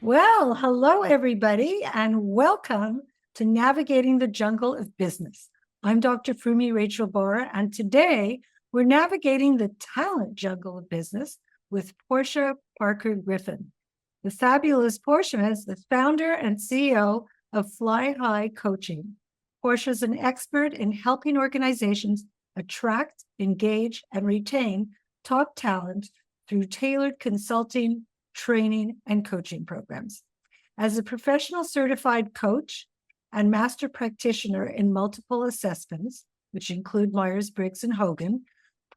Well, hello, everybody, and welcome to Navigating the Jungle of Business. I'm Dr. Frumi Rachel Bora, and today we're navigating the talent jungle of business with Porschia Parker-Griffin. The fabulous Porschia is the founder and CEO of Fly High Coaching. Porschia is an expert in helping organizations attract, engage, and retain top talent through tailored consulting, training, and coaching programs. As a professional certified coach and master practitioner in multiple assessments, which include Myers-Briggs and Hogan,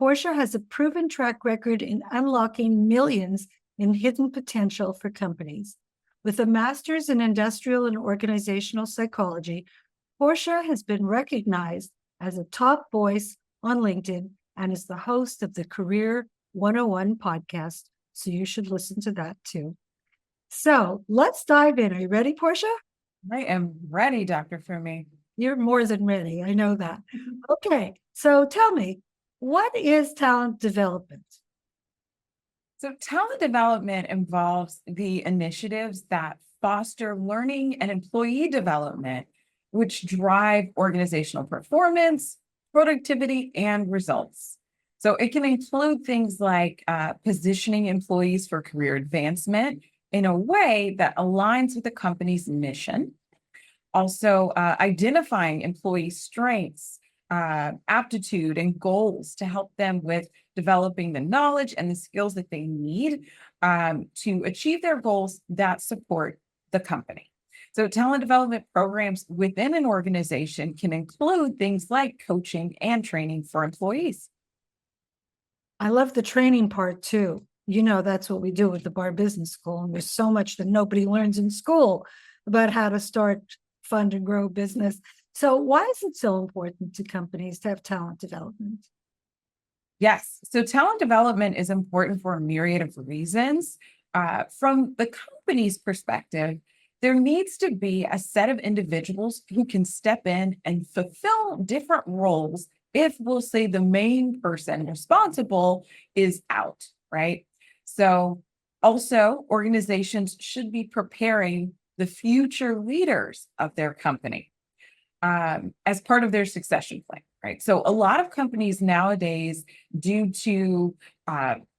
Porschia has a proven track record in unlocking millions in hidden potential for companies. With a master's in industrial and organizational psychology, Porschia has been recognized as a top voice on LinkedIn and is the host of the Career 101 podcast. So you should listen to that too. So let's dive in. Are you ready, Porschia? I am ready, Dr. Frumi. You're more than ready. I know that. Okay. So tell me, what is talent development? So talent development involves the initiatives that foster learning and employee development, which drive organizational performance, productivity, and results. So it can include things like positioning employees for career advancement in a way that aligns with the company's mission. Also, identifying employee strengths, aptitude, and goals to help them with developing the knowledge and the skills that they need to achieve their goals that support the company. So talent development programs within an organization can include things like coaching and training for employees. I love the training part too. You know, that's what we do with the Bar Business School. And there's so much that nobody learns in school about how to start, fund, and grow business. So why is it so important to companies to have talent development? Yes. So talent development is important for a myriad of reasons. From the company's perspective, there needs to be a set of individuals who can step in and fulfill different roles if, we'll say, the main person responsible is out, right? So also, organizations should be preparing the future leaders of their company as part of their succession plan, right? So a lot of companies nowadays, due to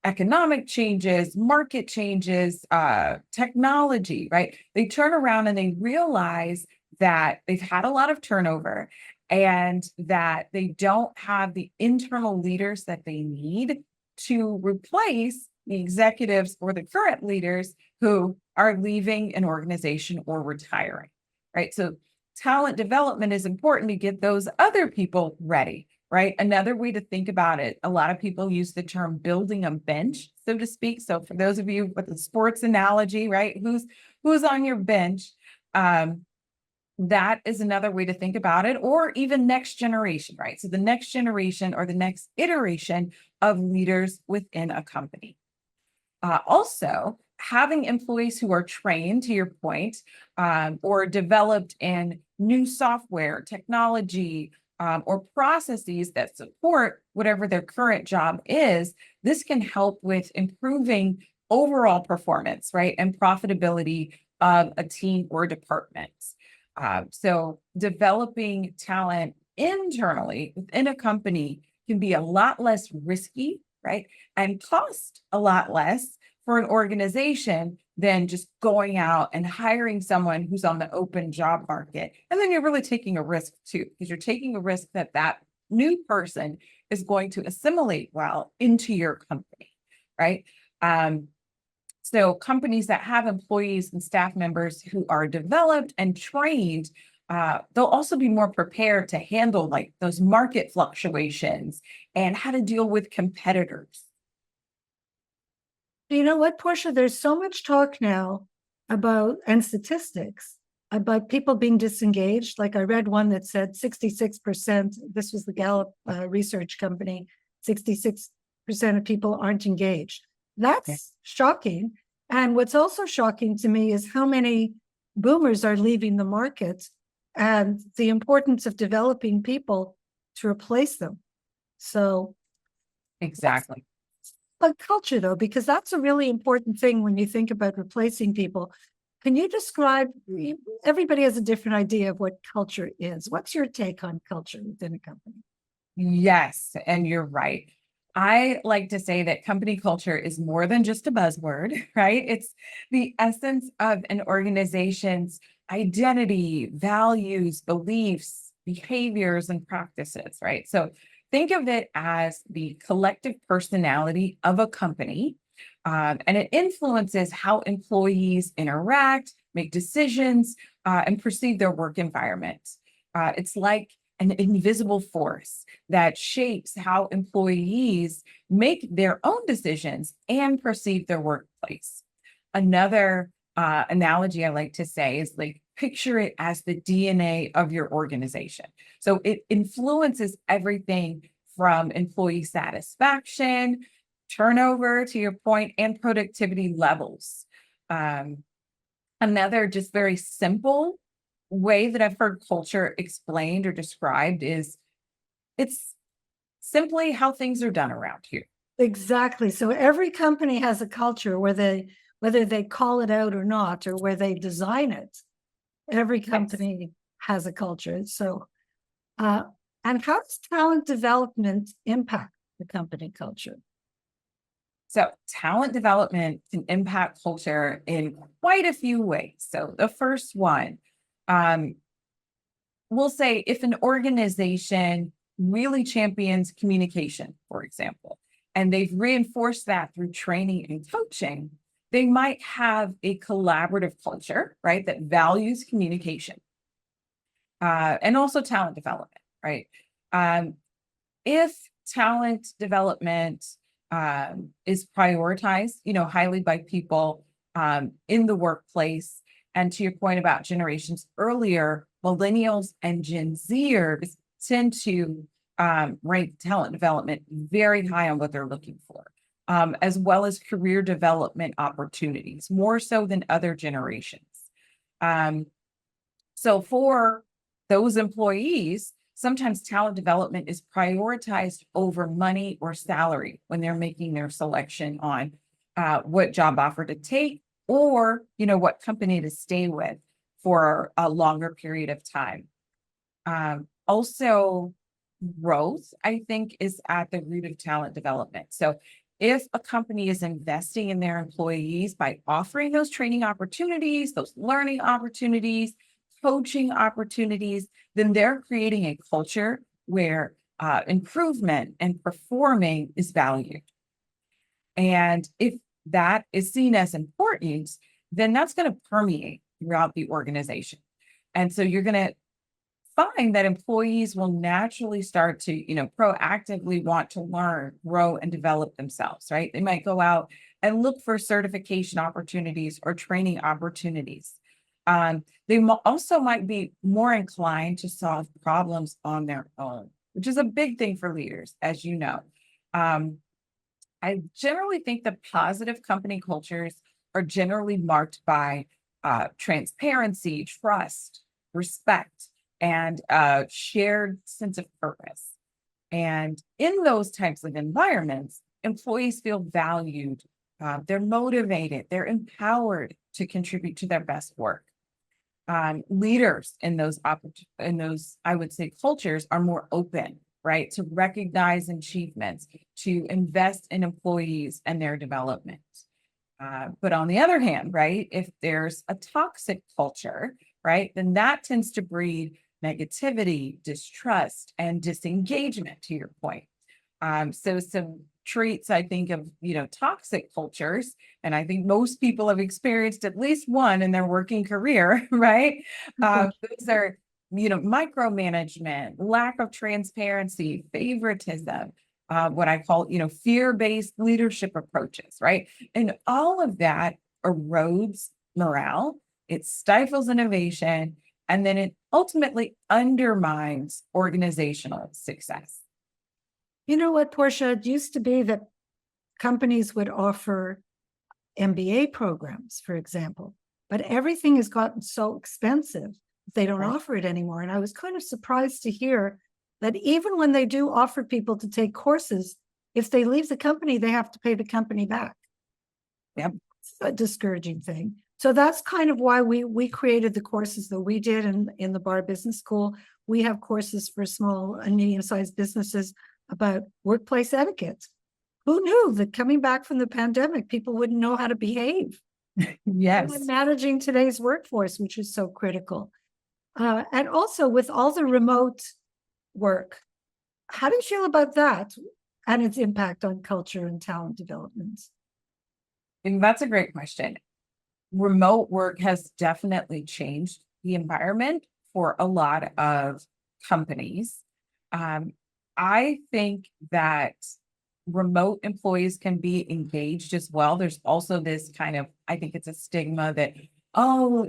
economic changes, market changes, technology, right? They turn around and they realize that they've had a lot of turnover and that they don't have the internal leaders that they need to replace the executives or the current leaders who are leaving an organization or retiring, right? So talent development is important to get those other people ready, right? Another way to think about it, a lot of people use the term building a bench, so to speak. So for those of you with the sports analogy, right? Who's on your bench? That is another way to think about it, or even next generation, right? So the next generation or the next iteration of leaders within a company. Also, having employees who are trained, to your point, or developed in new software, technology, or processes that support whatever their current job is, this can help with improving overall performance, right? And profitability of a team or department. So developing talent internally within a company can be a lot less risky, right? And cost a lot less for an organization than just going out and hiring someone who's on the open job market. And then you're really taking a risk too, because you're taking a risk that that new person is going to assimilate well into your company, right? So companies that have employees and staff members who are developed and trained, they'll also be more prepared to handle like those market fluctuations and how to deal with competitors. You know what, Porschia? There's so much talk now about, and statistics about people being disengaged. Like I read one that said 66%, this was the Gallup research company, 66% of people aren't engaged. That's shocking. And what's also shocking to me is how many boomers are leaving the market and the importance of developing people to replace them. So Exactly. but culture, though, because that's a really important thing when you think about replacing people. Can you describe, everybody has a different idea of what culture is. What's your take on culture within a company? Yes, and you're right. I like to say that company culture is more than just a buzzword, right? It's the essence of an organization's identity, values, beliefs, behaviors, and practices, right? So think of it as the collective personality of a company, and it influences how employees interact, make decisions, and perceive their work environment. It's like an invisible force that shapes how employees make their own decisions and perceive their workplace. Another analogy I like to say is like picture it as the DNA of your organization. So it influences everything from employee satisfaction, turnover, to your point, and productivity levels. Um, Another just very simple way that I've heard culture explained or described is it's simply how things are done around here. Exactly. So every company has a culture whether they call it out or not, or where they design it. Every Yes. company has a culture. So, and how does talent development impact the company culture? So, talent development can impact culture in quite a few ways. So, the first one, um, we'll say if an organization really champions communication, for example, and they've reinforced that through training and coaching, they might have a collaborative culture, right, that values communication and also talent development, right? Um, if talent development is prioritized, highly by people in the workplace, and to your point about generations earlier, millennials and Gen Zers tend to rank talent development very high on what they're looking for, as well as career development opportunities, more so than other generations. Um, so for those employees, sometimes talent development is prioritized over money or salary when they're making their selection on what job offer to take, or what company to stay with for a longer period of time. Also, growth, I think, is at the root of talent development. So if a company is investing in their employees by offering those training opportunities, those learning opportunities, coaching opportunities, then they're creating a culture where improvement and performing is valued. And if that is seen as important, then that's going to permeate throughout the organization. And so you're going to find that employees will naturally start to, proactively want to learn, grow, and develop themselves, right? They might go out and look for certification opportunities or training opportunities. They also might be more inclined to solve problems on their own, which is a big thing for leaders, as you know. Um, I generally think that positive company cultures are generally marked by transparency, trust, respect, and a shared sense of purpose. And in those types of environments, employees feel valued, they're motivated, they're empowered to contribute to their best work. Leaders in those, I would say, cultures are more open, right, to recognize achievements, to invest in employees and their development. But on the other hand, right, if there's a toxic culture, right, then that tends to breed negativity, distrust, and disengagement, to your point. So some traits I think of, toxic cultures, and I think most people have experienced at least one in their working career, right? Those are, micromanagement, lack of transparency, favoritism, what I call, fear-based leadership approaches, right? And all of that erodes morale, it stifles innovation, and then it ultimately undermines organizational success. You know what, Portia? It used to be that companies would offer MBA programs, for example, but everything has gotten so expensive, they don't Right. offer it anymore. And I was kind of surprised to hear that even when they do offer people to take courses, if they leave the company, they have to pay the company back. Yep. It's a discouraging thing. So that's kind of why we created the courses that we did in the Bar Business School. We have courses for small and medium-sized businesses about workplace etiquette. Who knew that coming back from the pandemic, people wouldn't know how to behave? Yes. Managing today's workforce, which is so critical. And also with all the remote work, how do you feel about that and its impact on culture and talent development? And that's a great question. Remote work has definitely changed the environment for a lot of companies. Um, I think that remote employees can be engaged as well. There's also this kind of, I think it's a stigma that, oh,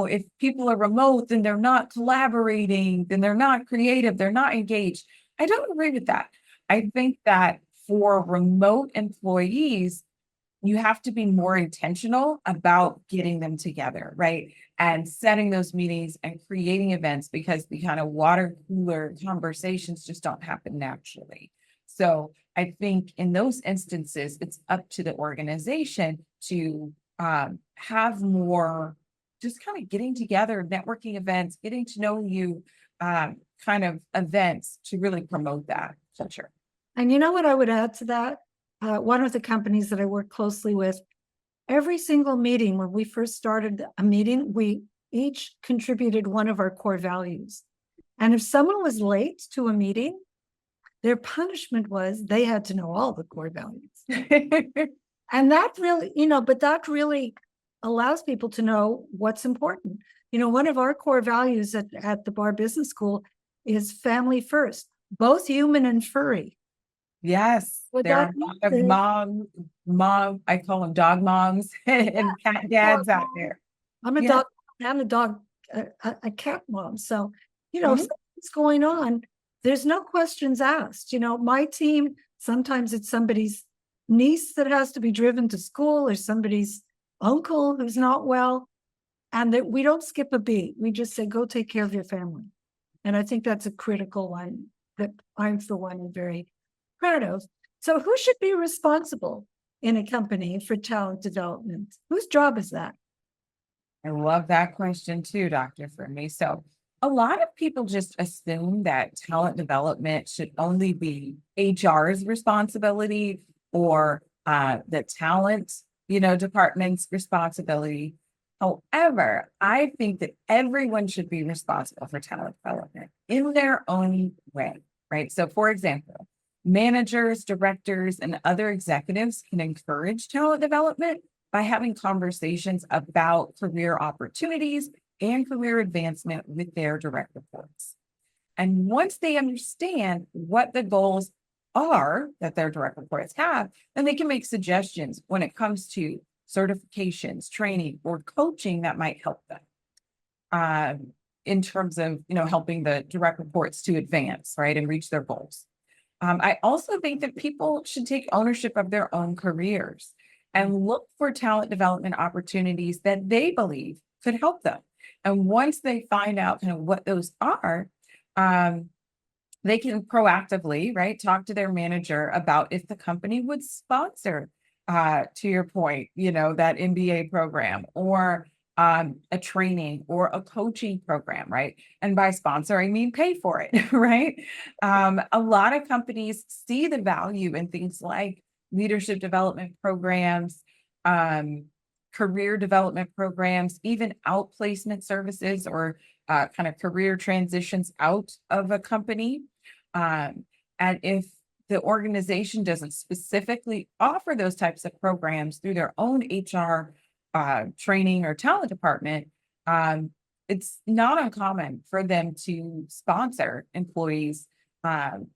if people are remote, then they're not collaborating, then they're not creative, they're not engaged. I don't agree with that. I think that for remote employees, you have to be more intentional about getting them together, right? And setting those meetings and creating events, because the kind of water cooler conversations just don't happen naturally. So I think in those instances, it's up to the organization to have more just kind of getting together, networking events, getting to know you kind of events to really promote that culture. And you know what I would add to that? One of the companies that I work closely with, every single meeting, when we first started a meeting, we each contributed one of our core values. And if someone was late to a meeting, their punishment was they had to know all the core values. And that really, but that really allows people to know what's important. One of our core values at the Bar Business School is family first, both human and furry. Yes, What there that are a means lot of mom, I call them dog moms and cat dads out there. I'm a Yeah. dog and a cat mom. So, if Mhm. something's going on, there's no questions asked. My team, sometimes it's somebody's niece that has to be driven to school or somebody's uncle who's not well. And that we don't skip a beat. We just say, go take care of your family. And I think that's a critical one that I'm, for one, am very proud of. So who should be responsible in a company for talent development? Whose job is that? I love that question too, Dr. Frumi. So a lot of people just assume that talent development should only be HR's responsibility or the talent, department's responsibility. However, I think that everyone should be responsible for talent development in their own way, right? So for example, managers, directors, and other executives can encourage talent development by having conversations about career opportunities and career advancement with their direct reports. And once they understand what the goals are that their direct reports have, then they can make suggestions when it comes to certifications, training, or coaching that might help them in terms of, helping the direct reports to advance, right, and reach their goals. I also think that people should take ownership of their own careers and look for talent development opportunities that they believe could help them. And once they find out kind of what those are, they can proactively, right, talk to their manager about if the company would sponsor, to your point, that MBA program or a training or a coaching program, right? And by sponsor, I mean pay for it, right? A lot of companies see the value in things like leadership development programs, career development programs, even outplacement services or kind of career transitions out of a company. And if the organization doesn't specifically offer those types of programs through their own HR training or talent department, it's not uncommon for them to sponsor employees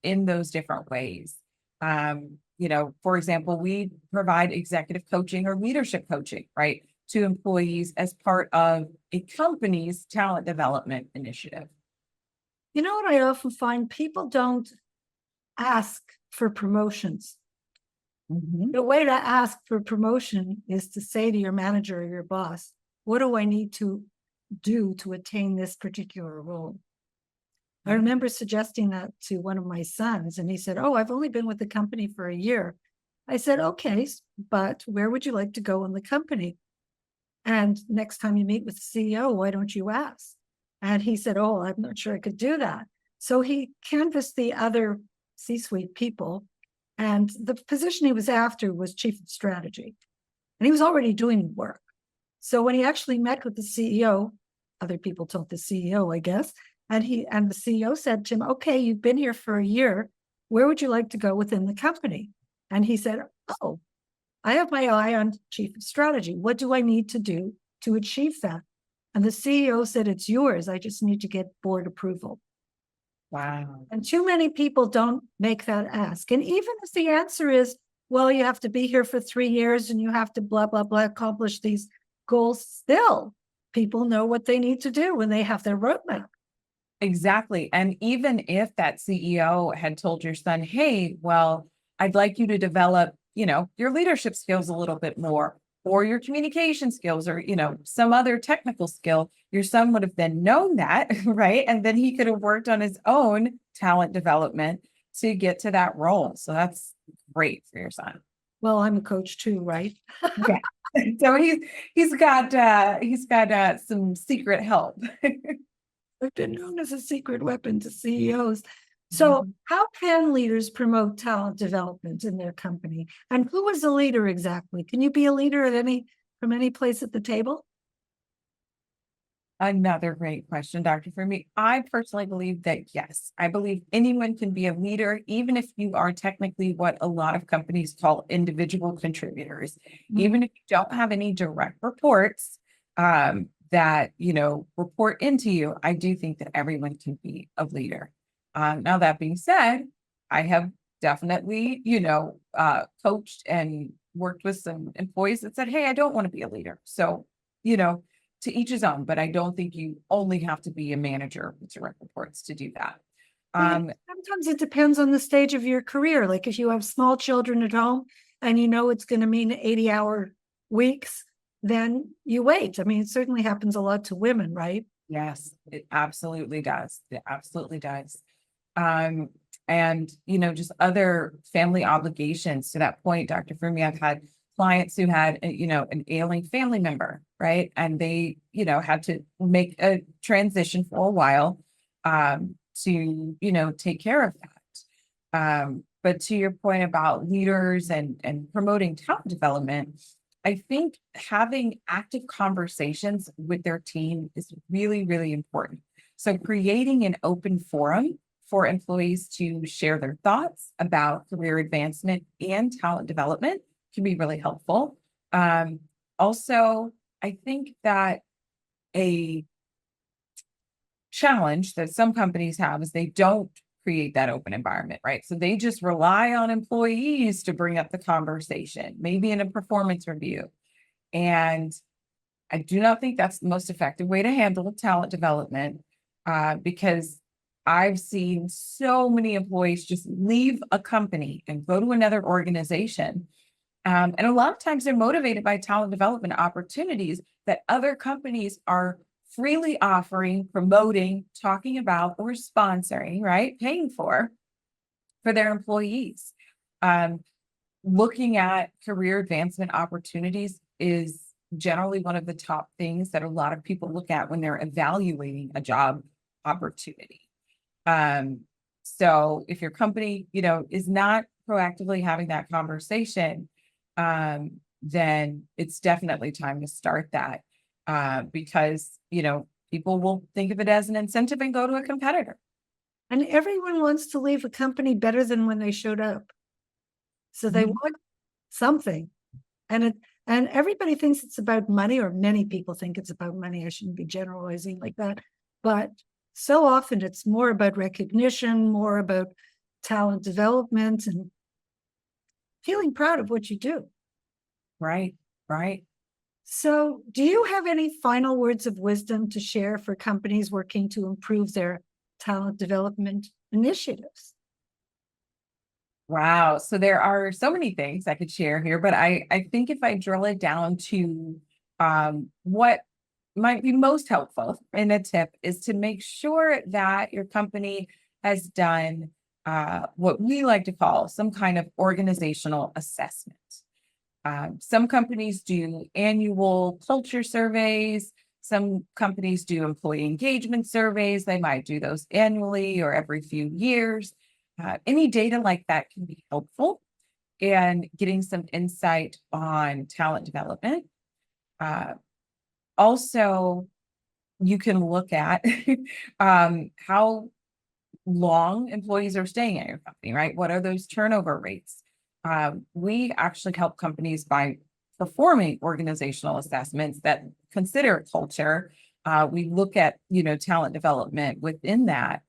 in those different ways. For example, we provide executive coaching or leadership coaching, right, to employees as part of a company's talent development initiative. You know what I often find? People don't ask for promotions. The way to ask for promotion is to say to your manager or your boss, what do I need to do to attain this particular role? I remember suggesting that to one of my sons, and he said, oh, I've only been with the company for a year. I said, okay, but where would you like to go in the company? And next time you meet with the CEO, why don't you ask? And he said, oh, I'm not sure I could do that. So he canvassed the other C-suite people, and the position he was after was chief of strategy. And he was already doing work. So when he actually met with the CEO, other people told the CEO, I guess, and the CEO said to him, okay, you've been here for a year. Where would you like to go within the company? And he said, oh, I have my eye on chief of strategy. What do I need to do to achieve that? And the CEO said, it's yours. I just need to get board approval. Wow. And too many people don't make that ask. And even if the answer is, well, you have to be here for 3 years and you have to blah, blah, blah, accomplish these goals, still, people know what they need to do when they have their roadmap. Exactly. And even if that CEO had told your son, hey, well, I'd like you to develop, your leadership skills a little bit more, or your communication skills, or, some other technical skill, your son would have then known that, right? And then he could have worked on his own talent development to get to that role. So that's great for your son. Well, I'm a coach too, right? Yeah. So he's got some secret help. I've been known as a secret weapon to CEOs. So how can leaders promote talent development in their company? And who is a leader exactly? Can you be a leader from any place at the table? Another great question, Dr. Frumi. I personally believe that yes, I believe anyone can be a leader, even if you are technically what a lot of companies call individual contributors. Even if you don't have any direct reports that report into you, I do think that everyone can be a leader. Now that being said, I have definitely coached and worked with some employees that said, "Hey, I don't want to be a leader." So to each his own, but I don't think you only have to be a manager with direct reports to do that. Sometimes it depends on the stage of your career. Like if you have small children at home and it's going to mean 80-hour weeks, then you wait. I mean, it certainly happens a lot to women, right? Yes, it absolutely does. It absolutely does. And just other family obligations to that point, Dr. Frumi, I've had clients who had, an ailing family member, right? And they, had to make a transition for a while, to, take care of that. But to your point about leaders and promoting talent development, I think having active conversations with their team is really, really important. So creating an open forum for employees to share their thoughts about career advancement and talent development can be really helpful. Also, I think that a challenge that some companies have is they don't create that open environment, right? So they just rely on employees to bring up the conversation, maybe in a performance review. And I do not think that's the most effective way to handle talent development, because I've seen so many employees just leave a company and go to another organization. And a lot of times they're motivated by talent development opportunities that other companies are freely offering, promoting, talking about, or sponsoring, right? Paying for their employees. Looking at career advancement opportunities is generally one of the top things that a lot of people look at when they're evaluating a job opportunity. So if your company, is not proactively having that conversation, then it's definitely time to start that, because, people will think of it as an incentive and go to a competitor. And everyone wants to leave a company better than when they showed up. So they want something. And everybody thinks it's about money, or many people think it's about money. I shouldn't be generalizing like that. But so often it's more about recognition, more about talent development and feeling proud of what you do. Right, right. So do you have any final words of wisdom to share for companies working to improve their talent development initiatives? Wow. So there are so many things I could share here, but I think if I drill it down to what might be most helpful in a tip is to make sure that your company has done what we like to call some kind of organizational assessment. Some companies do annual culture surveys. Some companies do employee engagement surveys. They might do those annually or every few years. Any data like that can be helpful in getting some insight on talent development. Also, you can look at how long employees are staying at your company, right? What are those turnover rates? We actually help companies by performing organizational assessments that consider culture. We look at, talent development within that.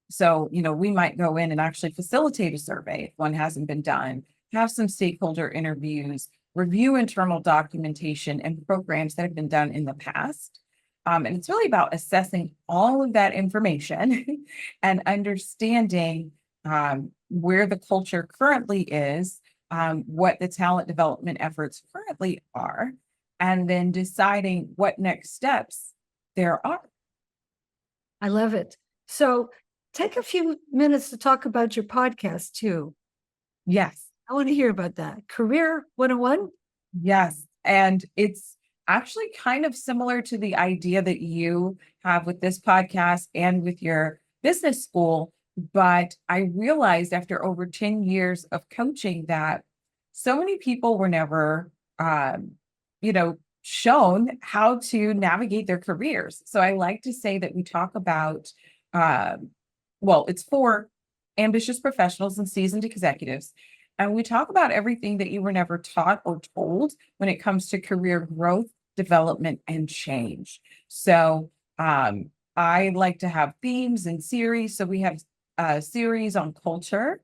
So, we might go in and actually facilitate a survey if one hasn't been done, have some stakeholder interviews, review internal documentation and programs that have been done in the past. And it's really about assessing all of that information and understanding where the culture currently is, what the talent development efforts currently are, and then deciding what next steps there are. I love it. So take a few minutes to talk about your podcast too. Yes. I want to hear about that. Career 101? Yes. And it's actually kind of similar to the idea that you have with this podcast and with your business school. But I realized after over 10 years of coaching that so many people were never, shown how to navigate their careers. So I like to say that we talk about, it's for ambitious professionals and seasoned executives. And we talk about everything that you were never taught or told when it comes to career growth, development, and change. So I like to have themes and series. So we have a series on culture.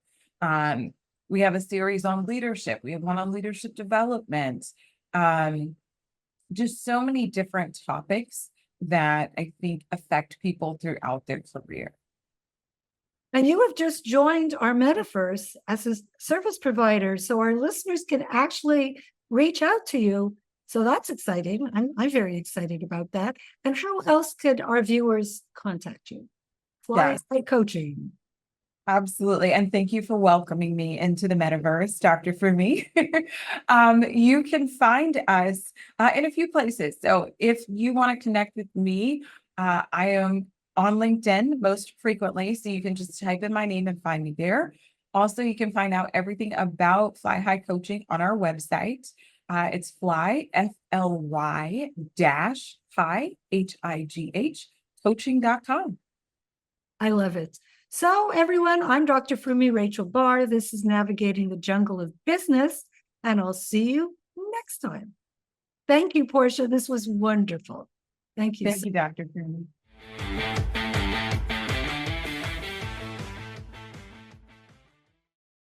We have a series on leadership. We have one on leadership development. Just so many different topics that I think affect people throughout their career. And you have just joined our metaverse as a service provider, so our listeners can actually reach out to you. So that's exciting. I'm very excited about that. And how else could our viewers contact you? Fly coaching. Absolutely. And thank you for welcoming me into the metaverse, Dr. Frumi. You can find us in a few places. So if you want to connect with me, I am on LinkedIn most frequently. So you can just type in my name and find me there. Also, you can find out everything about Fly High Coaching on our website. It's fly, FLY dash high, HIGH, coaching.com. I love it. So everyone, I'm Dr. Frumi Rachel Barr. This is Navigating the Jungle of Business, and I'll see you next time. Thank you, Portia. This was wonderful. Thank you. Thank you, Dr. Frumi.